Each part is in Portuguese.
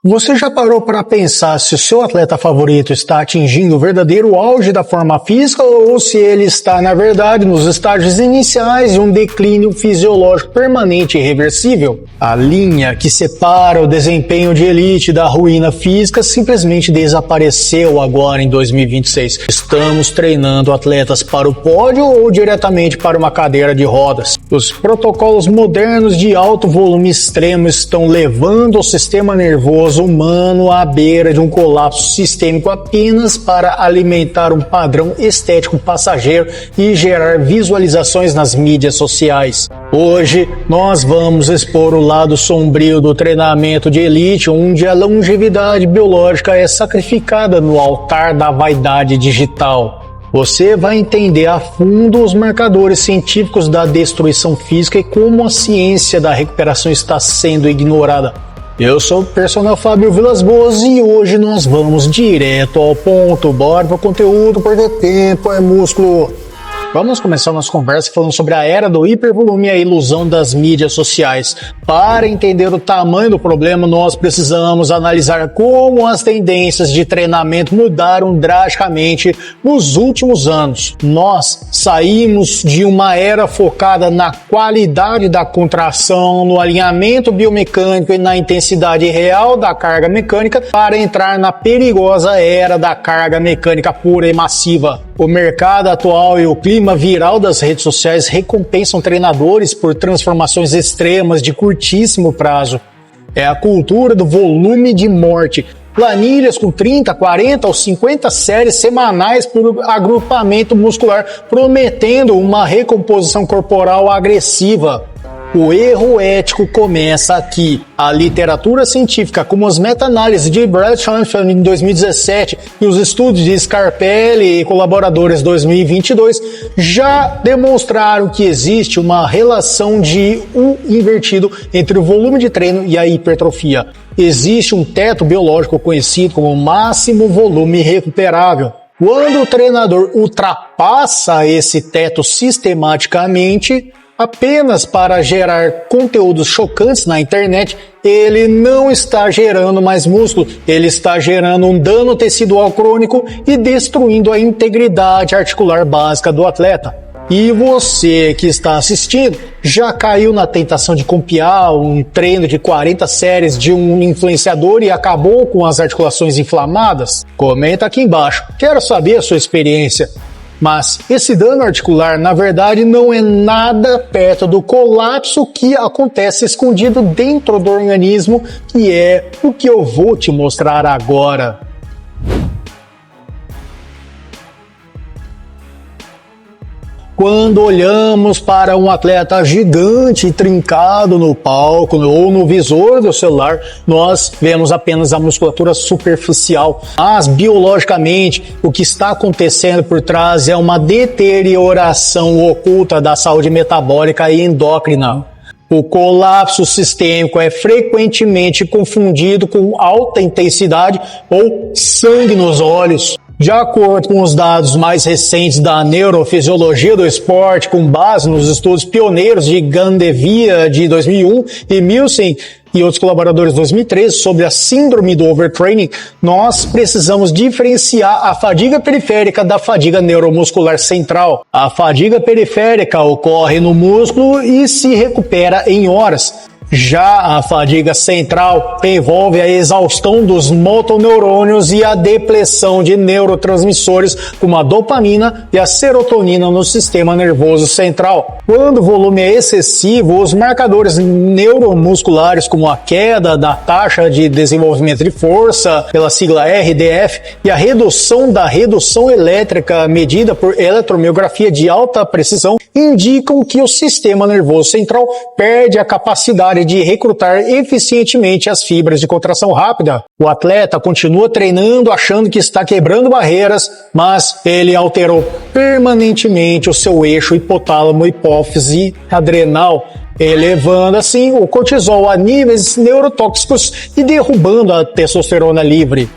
Você já parou para pensar se o seu atleta favorito está atingindo o verdadeiro auge da forma física ou se ele está, na verdade, nos estágios iniciais de um declínio fisiológico permanente e irreversível? A linha que separa o desempenho de elite da ruína física simplesmente desapareceu agora em 2026. Estamos treinando atletas para o pódio ou diretamente para uma cadeira de rodas. Os protocolos modernos de alto volume extremo estão levando o sistema nervoso humano à beira de um colapso sistêmico apenas para alimentar um padrão estético passageiro e gerar visualizações nas mídias sociais. Hoje nós vamos expor o lado sombrio do treinamento de elite, onde a longevidade biológica é sacrificada no altar da vaidade digital. Você vai entender a fundo os marcadores científicos da destruição física e como a ciência da recuperação está sendo ignorada. Eu sou o personal Fábio Vilas Boas e hoje nós vamos direto ao ponto. Bora pro conteúdo, porque tempo é músculo. Vamos começar nossa conversa falando sobre a era do hipervolume e a ilusão das mídias sociais. Para entender o tamanho do problema, nós precisamos analisar como as tendências de treinamento mudaram drasticamente nos últimos anos. Nós saímos de uma era focada na qualidade da contração, no alinhamento biomecânico e na intensidade real da carga mecânica para entrar na perigosa era da carga mecânica pura e massiva. O mercado atual e o clima viral das redes sociais recompensam treinadores por transformações extremas de curtíssimo prazo. É a cultura do volume de morte. Planilhas com 30, 40 ou 50 séries semanais por agrupamento muscular, prometendo uma recomposição corporal agressiva. O erro ético começa aqui. A literatura científica, como as meta-análises de Brad Schoenfeld em 2017 e os estudos de Scarpelli e colaboradores 2022, já demonstraram que existe uma relação de U invertido entre o volume de treino e a hipertrofia. Existe um teto biológico conhecido como máximo volume recuperável. Quando o treinador ultrapassa esse teto sistematicamente, apenas para gerar conteúdos chocantes na internet, ele não está gerando mais músculo, ele está gerando um dano tecidual crônico e destruindo a integridade articular básica do atleta. E você que está assistindo, já caiu na tentação de copiar um treino de 40 séries de um influenciador e acabou com as articulações inflamadas? Comenta aqui embaixo, quero saber a sua experiência. Mas esse dano articular, na verdade, não é nada perto do colapso que acontece escondido dentro do organismo, que é o que eu vou te mostrar agora. Quando olhamos para um atleta gigante e trincado no palco ou no visor do celular, nós vemos apenas a musculatura superficial. Mas, biologicamente, o que está acontecendo por trás é uma deterioração oculta da saúde metabólica e endócrina. O colapso sistêmico é frequentemente confundido com alta intensidade ou sangue nos olhos. De acordo com os dados mais recentes da neurofisiologia do esporte, com base nos estudos pioneiros de Gandevia de 2001 e Milsen e outros colaboradores de 2013 sobre a síndrome do overtraining, nós precisamos diferenciar a fadiga periférica da fadiga neuromuscular central. A fadiga periférica ocorre no músculo e se recupera em horas. Já a fadiga central envolve a exaustão dos motoneurônios e a depressão de neurotransmissores como a dopamina e a serotonina no sistema nervoso central. Quando o volume é excessivo, os marcadores neuromusculares como a queda da taxa de desenvolvimento de força, pela sigla RDF, e a redução da redução elétrica medida por eletromiografia de alta precisão indicam que o sistema nervoso central perde a capacidade de recrutar eficientemente as fibras de contração rápida. O atleta continua treinando achando que está quebrando barreiras, mas ele alterou permanentemente o seu eixo hipotálamo, hipófise, adrenal, elevando assim o cortisol a níveis neurotóxicos e derrubando a testosterona livre.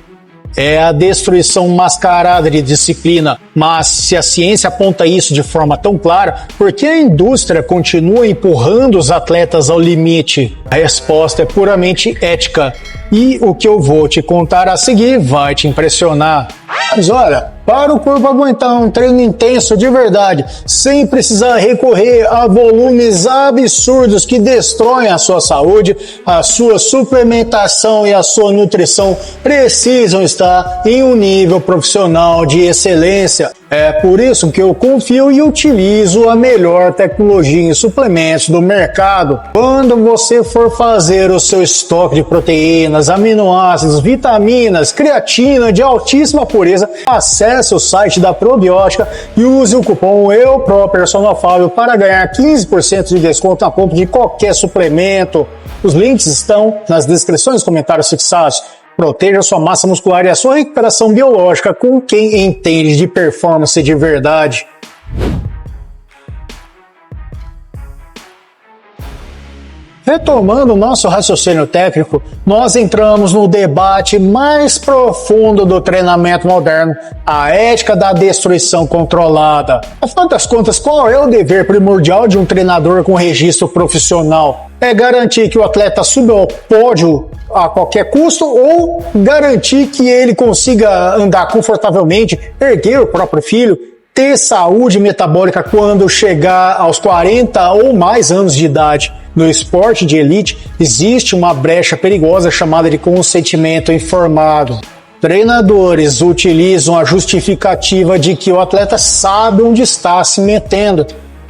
é a destruição mascarada de disciplina. Mas se a ciência aponta isso de forma tão clara, por que a indústria continua empurrando os atletas ao limite? A resposta é puramente ética. E o que eu vou te contar a seguir vai te impressionar. Mas olha, para o corpo aguentar um treino intenso de verdade, sem precisar recorrer a volumes absurdos que destroem a sua saúde, a sua suplementação e a sua nutrição precisam estar em um nível profissional de excelência. É por isso que eu confio e utilizo a melhor tecnologia em suplementos do mercado. Quando você for fazer o seu estoque de proteínas, aminoácidos, vitaminas, creatina de altíssima pureza, acesse o site da Probiótica e use o cupom EUPROPERSONALFábio para ganhar 15% de desconto na compra de qualquer suplemento. Os links estão nas descrições e comentários fixados. Proteja sua massa muscular e a sua recuperação biológica com quem entende de performance de verdade. Retomando o nosso raciocínio técnico, nós entramos no debate mais profundo do treinamento moderno, a ética da destruição controlada. Afinal das contas, qual é o dever primordial de um treinador com registro profissional? É garantir que o atleta suba ao pódio a qualquer custo ou garantir que ele consiga andar confortavelmente, erguer o próprio filho, ter saúde metabólica quando chegar aos 40 ou mais anos de idade? No esporte de elite, existe uma brecha perigosa chamada de consentimento informado. Treinadores utilizam a justificativa de que o atleta sabe onde está se metendo.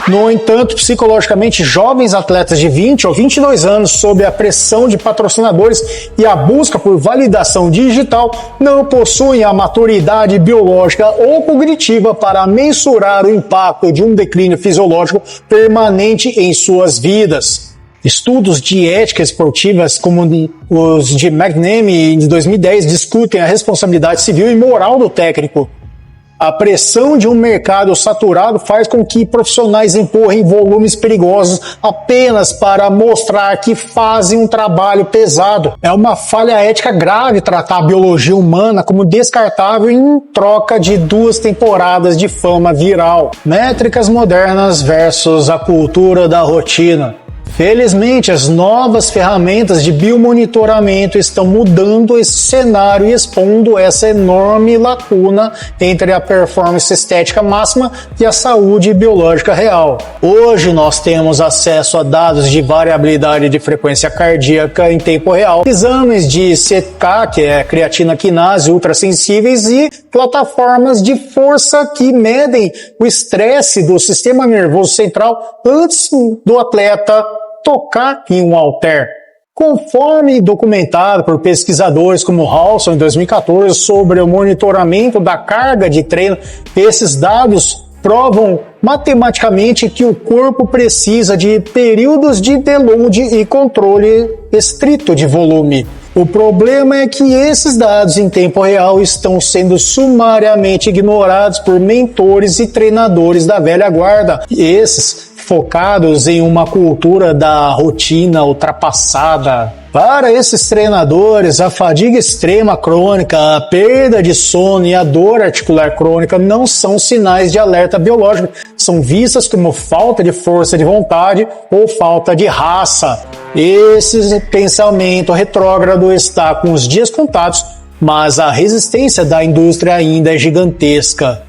No entanto, psicologicamente, jovens atletas de 20 ou 22 anos, sob a pressão de patrocinadores e a busca por validação digital, não possuem a maturidade biológica ou cognitiva para mensurar o impacto de um declínio fisiológico permanente em suas vidas. Estudos de ética esportivas, como os de McNamee de 2010, discutem a responsabilidade civil e moral do técnico. A pressão de um mercado saturado faz com que profissionais empurrem volumes perigosos apenas para mostrar que fazem um trabalho pesado. É uma falha ética grave tratar a biologia humana como descartável em troca de 2 temporadas de fama viral. Métricas modernas versus a cultura da rotina. Felizmente, as novas ferramentas de biomonitoramento estão mudando esse cenário e expondo essa enorme lacuna entre a performance estética máxima e a saúde biológica real. Hoje nós temos acesso a dados de variabilidade de frequência cardíaca em tempo real, exames de CK, que é creatina quinase ultrassensíveis, e plataformas de força que medem o estresse do sistema nervoso central antes do atleta tocar em um halter. Conforme documentado por pesquisadores como Halson em 2014 sobre o monitoramento da carga de treino, esses dados provam matematicamente que o corpo precisa de períodos de deload e controle estrito de volume. O problema é que esses dados em tempo real estão sendo sumariamente ignorados por mentores e treinadores da velha guarda. E esses focados em uma cultura da rotina ultrapassada. Para esses treinadores, a fadiga extrema crônica, a perda de sono e a dor articular crônica não são sinais de alerta biológico, são vistas como falta de força de vontade ou falta de raça. Esse pensamento retrógrado está com os dias contados, mas a resistência da indústria ainda é gigantesca.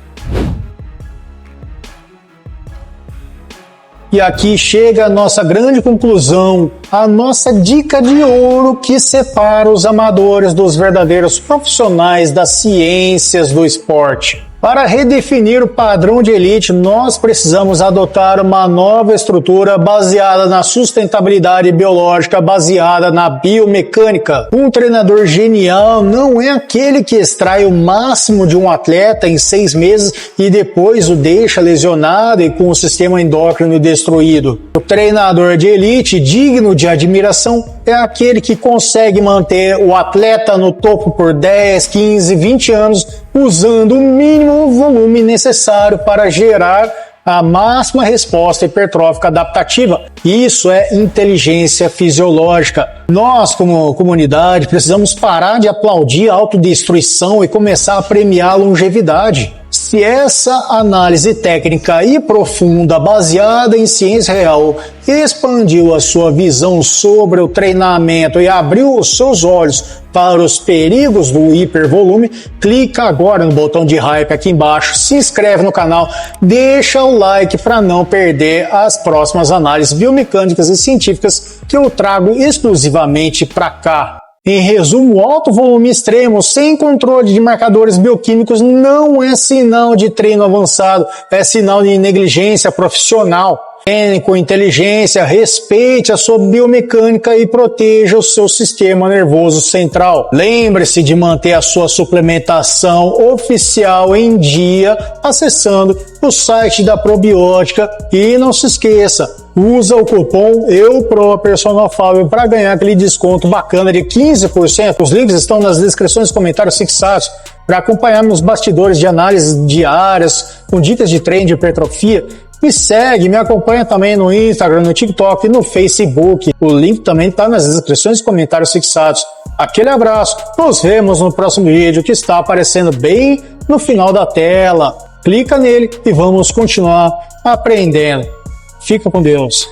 E aqui chega a nossa grande conclusão, a nossa dica de ouro que separa os amadores dos verdadeiros profissionais das ciências do esporte. Para redefinir o padrão de elite, nós precisamos adotar uma nova estrutura baseada na sustentabilidade biológica, baseada na biomecânica. Um treinador genial não é aquele que extrai o máximo de um atleta em 6 meses e depois o deixa lesionado e com o sistema endócrino destruído. O treinador de elite, digno de admiração, é aquele que consegue manter o atleta no topo por 10, 15, 20 anos, usando o mínimo volume necessário para gerar a máxima resposta hipertrófica adaptativa. Isso é inteligência fisiológica. Nós, como comunidade, precisamos parar de aplaudir a autodestruição e começar a premiar a longevidade. Se essa análise técnica e profunda, baseada em ciência real, expandiu a sua visão sobre o treinamento e abriu os seus olhos para os perigos do hipervolume, clica agora no botão de hype aqui embaixo, se inscreve no canal, deixa o like para não perder as próximas análises biomecânicas e científicas que eu trago exclusivamente para cá. Em resumo, alto volume extremo, sem controle de marcadores bioquímicos, não é sinal de treino avançado, é sinal de negligência profissional. Treine com inteligência, respeite a sua biomecânica e proteja o seu sistema nervoso central. Lembre-se de manter a sua suplementação oficial em dia, acessando o site da Probiótica e não se esqueça, usa o cupom EUPROPersonalFábio para ganhar aquele desconto bacana de 15%. Os links estão nas descrições e comentários fixados para acompanhar meus bastidores de análises diárias com dicas de treino de hipertrofia. Me segue, me acompanha também no Instagram, no TikTok e no Facebook. O link também está nas descrições e comentários fixados. Aquele abraço, nos vemos no próximo vídeo que está aparecendo bem no final da tela. Clica nele e vamos continuar aprendendo. Fica com Deus.